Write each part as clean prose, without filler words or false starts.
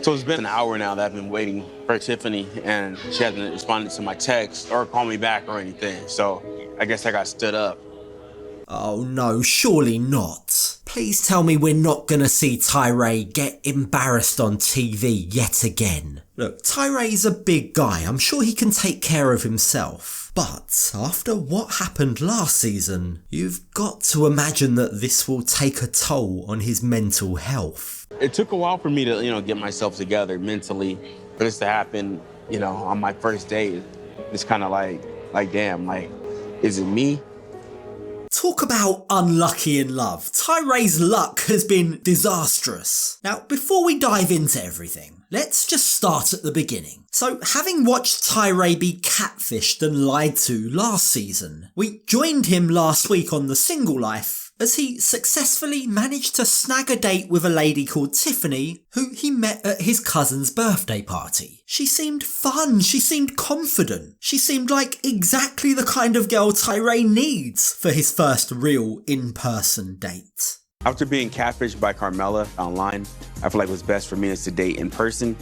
So it's been an hour now that I've been waiting for Tiffany, and she hasn't responded to my text or called me back or anything. So I guess I got stood up. Oh no, surely not. Please tell me we're not gonna see Tyray get embarrassed on TV yet again. Look, Tyray's a big guy, I'm sure he can take care of himself. But after what happened last season, you've got to imagine that this will take a toll on his mental health. It took a while for me to, get myself together mentally. For this to happen, on my first date, it's kind of like, damn, is it me? Talk about unlucky in love. Tyray's luck has been disastrous. Now, before we dive into everything, let's just start at the beginning. So, having watched Tyray be catfished and lied to last season, we joined him last week on The Single Life as he successfully managed to snag a date with a lady called Tiffany, who he met at his cousin's birthday party. She seemed fun, she seemed confident, she seemed like exactly the kind of girl Tyray needs for his first real in-person date. After being catfished by Carmela online, I feel like what's best for me is to date in person.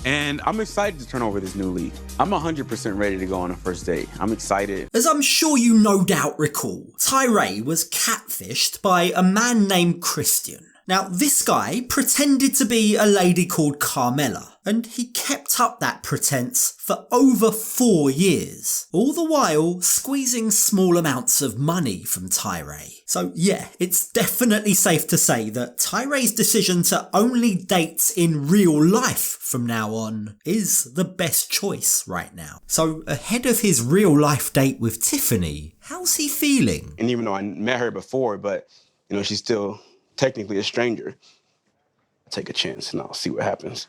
And I'm excited to turn over this new leaf. I'm 100% ready to go on a first date. I'm excited. As I'm sure you no doubt recall, Tyray was catfished by a man named Christian. Now, this guy pretended to be a lady called Carmela, and he kept up that pretense for over 4 years, all the while squeezing small amounts of money from Tyray. So yeah, it's definitely safe to say that Tyray's decision to only date in real life from now on is the best choice right now. So ahead of his real life date with Tiffany, how's he feeling? And even though I met her before, but she's still technically a stranger. I'll take a chance and I'll see what happens.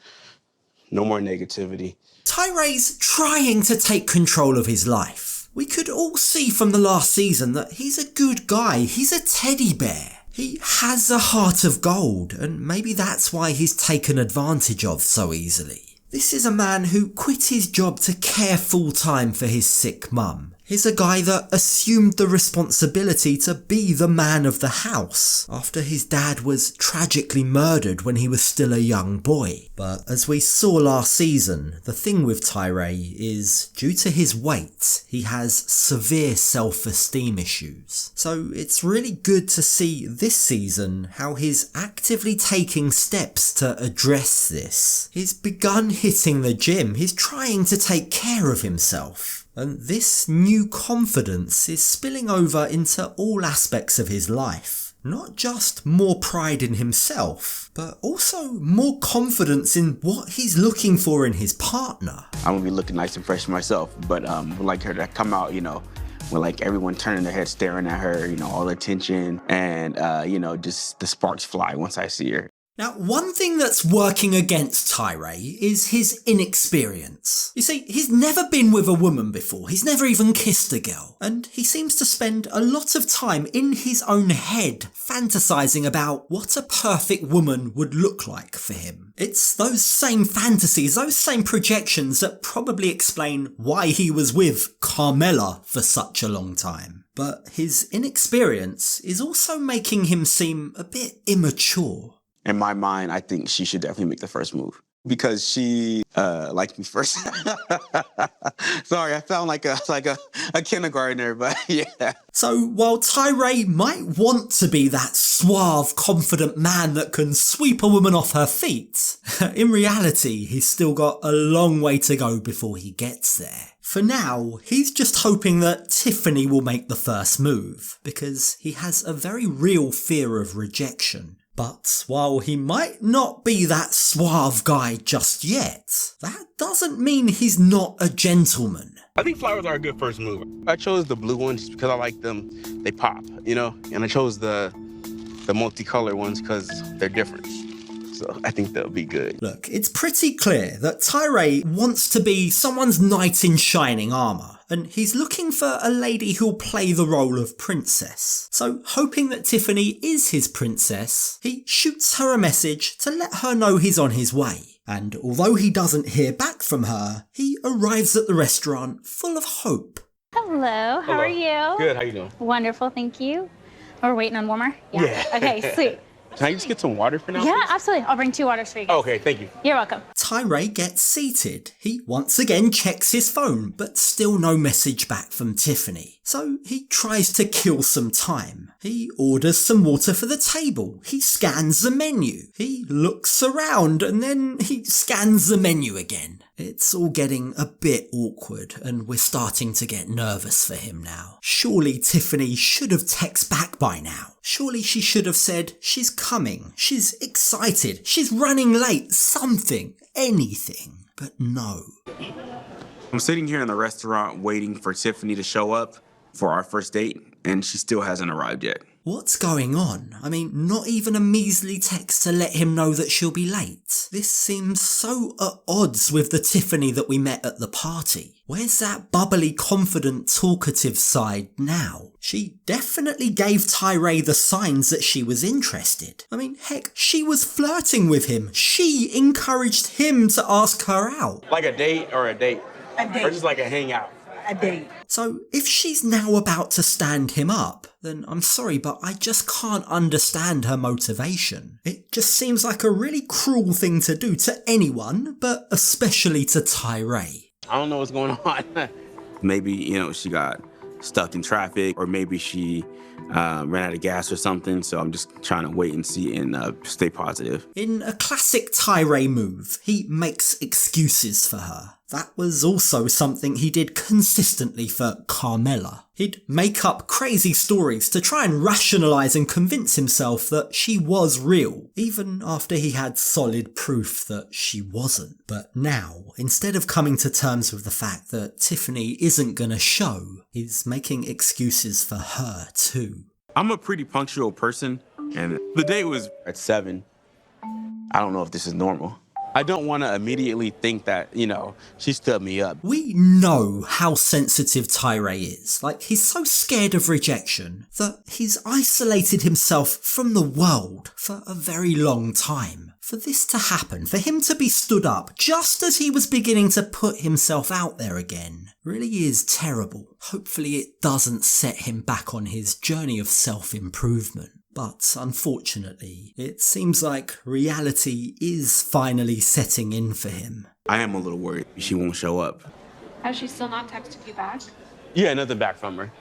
No more negativity. Tyray's trying to take control of his life. We could all see from the last season that he's a good guy. He's a teddy bear. He has a heart of gold, and maybe that's why he's taken advantage of so easily. This is a man who quit his job to care full-time for his sick mum. He's a guy that assumed the responsibility to be the man of the house after his dad was tragically murdered when he was still a young boy. But as we saw last season, the thing with Tyray is, due to his weight, he has severe self-esteem issues. So it's really good to see this season how he's actively taking steps to address this. He's begun hitting the gym, he's trying to take care of himself. And this new confidence is spilling over into all aspects of his life. Not just more pride in himself, but also more confidence in what he's looking for in his partner. I'm gonna be looking nice and fresh myself, but would like her to come out, with like everyone turning their head staring at her, all the attention, and just the sparks fly once I see her. Now, one thing that's working against Tyray is his inexperience. You see, he's never been with a woman before, he's never even kissed a girl, and he seems to spend a lot of time in his own head fantasizing about what a perfect woman would look like for him. It's those same fantasies, those same projections that probably explain why he was with Carmela for such a long time. But his inexperience is also making him seem a bit immature. In my mind, I think she should definitely make the first move because she liked me first. Sorry, I sound like a kindergartner, but yeah. So while Tyray might want to be that suave, confident man that can sweep a woman off her feet, in reality, he's still got a long way to go before he gets there. For now, he's just hoping that Tiffany will make the first move because he has a very real fear of rejection. But while he might not be that suave guy just yet, that doesn't mean he's not a gentleman. I think flowers are a good first move. I chose the blue ones because I like them. They pop, and I chose the multicolor ones because they're different. So I think they'll be good. Look, it's pretty clear that Tyray wants to be someone's knight in shining armour. And he's looking for a lady who'll play the role of princess. So, hoping that Tiffany is his princess, he shoots her a message to let her know he's on his way. And although he doesn't hear back from her, he arrives at the restaurant full of hope. Hello, how are you? Good, how you doing? Wonderful, thank you. We're waiting on warmer? Yeah. Okay, sweet. Can I just get some water for now? Yeah, please? absolutely. I'll bring 2 waters for you guys. Okay, thank you. You're welcome. Tyray gets seated. He once again checks his phone, but still no message back from Tiffany. So he tries to kill some time. He orders some water for the table. He scans the menu. He looks around and then he scans the menu again. It's all getting a bit awkward and we're starting to get nervous for him now. Surely Tiffany should have texted back by now. Surely she should have said she's coming, she's excited, she's running late, something, anything. But no. I'm sitting here in the restaurant waiting for Tiffany to show up for our first date, and she still hasn't arrived yet. What's going on? I mean, not even a measly text to let him know that she'll be late. This seems so at odds with the Tiffany that we met at the party. Where's that bubbly, confident, talkative side now? She definitely gave Tyray the signs that she was interested. I mean, heck, she was flirting with him. She encouraged him to ask her out. Like a date or a date? A date. Or just like a hangout? A date. So if she's now about to stand him up, then I'm sorry, but I just can't understand her motivation. It just seems like a really cruel thing to do to anyone, but especially to Tyray. I don't know what's going on. Maybe, she got stuck in traffic, or maybe she ran out of gas or something. So I'm just trying to wait and see and stay positive. In a classic Tyray move, he makes excuses for her. That was also something he did consistently for Carmela. He'd make up crazy stories to try and rationalise and convince himself that she was real, even after he had solid proof that she wasn't. But now, instead of coming to terms with the fact that Tiffany isn't gonna show, he's making excuses for her too. I'm a pretty punctual person, and the date was at 7. I don't know if this is normal. I don't want to immediately think that, she stood me up. We know how sensitive Tyray is. Like, he's so scared of rejection that he's isolated himself from the world for a very long time. For this to happen, for him to be stood up just as he was beginning to put himself out there again, really is terrible. Hopefully it doesn't set him back on his journey of self-improvement. But unfortunately, it seems like reality is finally setting in for him. I am a little worried she won't show up. Has she still not texted you back? Yeah, nothing back from her.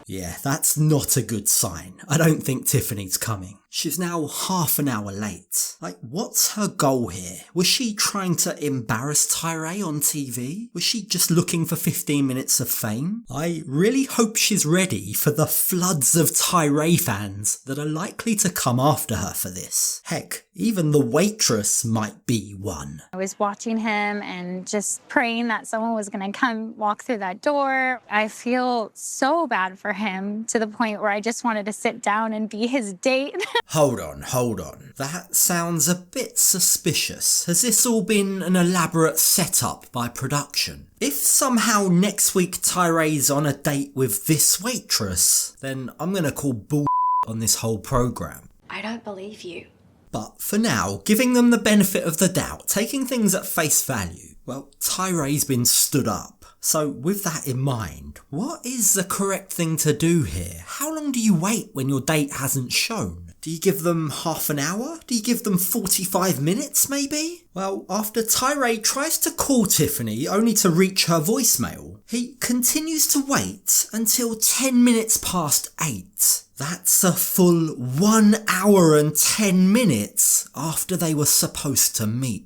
Yeah, that's not a good sign. I don't think Tiffany's coming. She's now half an hour late. Like, what's her goal here? Was she trying to embarrass Tyray on TV? Was she just looking for 15 minutes of fame? I really hope she's ready for the floods of Tyray fans that are likely to come after her for this. Heck, even the waitress might be one. I was watching him and just praying that someone was going to come walk through that door. I feel so bad for him to the point where I just wanted to sit down and be his date. Hold on. That sounds a bit suspicious. Has this all been an elaborate setup by production? If somehow next week Tyray's on a date with this waitress, then I'm gonna call bull on this whole program. I don't believe you. But for now, giving them the benefit of the doubt, taking things at face value, well, Tyray's been stood up. So with that in mind, what is the correct thing to do here? How long do you wait when your date hasn't shown? Do you give them half an hour? Do you give them 45 minutes maybe? Well, after Tyray tries to call Tiffany only to reach her voicemail, he continues to wait until 10 minutes past 8. That's a full 1 hour and 10 minutes after they were supposed to meet.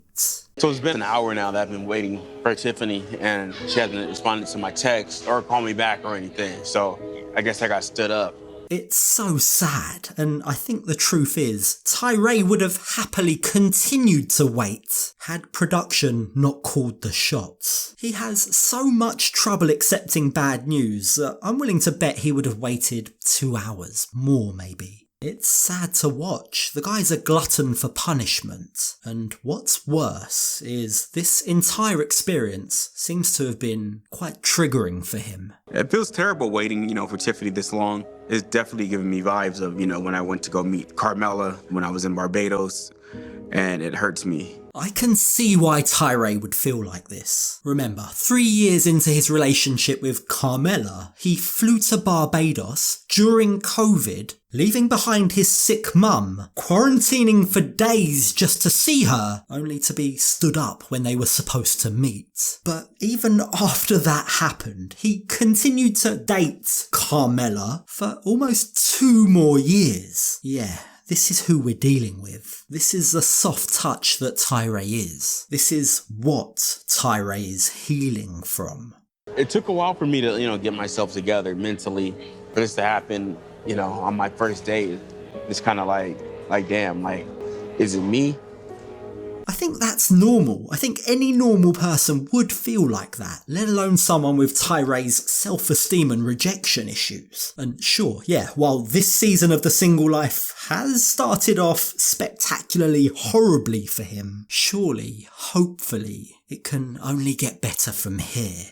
So it's been an hour now that I've been waiting for Tiffany, and she hasn't responded to my text or called me back or anything. So I guess I got stood up. It's so sad, and I think the truth is, Tyray would have happily continued to wait had production not called the shots. He has so much trouble accepting bad news that I'm willing to bet he would have waited 2 hours, more maybe. It's sad to watch. The guy's a glutton for punishment. And what's worse is this entire experience seems to have been quite triggering for him. It feels terrible waiting, for Tiffany this long. It's definitely giving me vibes of, when I went to go meet Carmela when I was in Barbados, and it hurts me. I can see why Tyray would feel like this. Remember, 3 years into his relationship with Carmela, he flew to Barbados during COVID, leaving behind his sick mum, quarantining for days just to see her, only to be stood up when they were supposed to meet. But even after that happened, he continued to date Carmela for almost 2 more years. Yeah. This is who we're dealing with. This is the soft touch that Tyray is. This is what Tyray is healing from. It took a while for me to, get myself together mentally. For this to happen, on my first date, it's kind of like, damn, is it me? I think that's normal. I think any normal person would feel like that, let alone someone with Tyray's self-esteem and rejection issues. And sure, yeah, while this season of The Single Life has started off spectacularly horribly for him, surely, hopefully, it can only get better from here.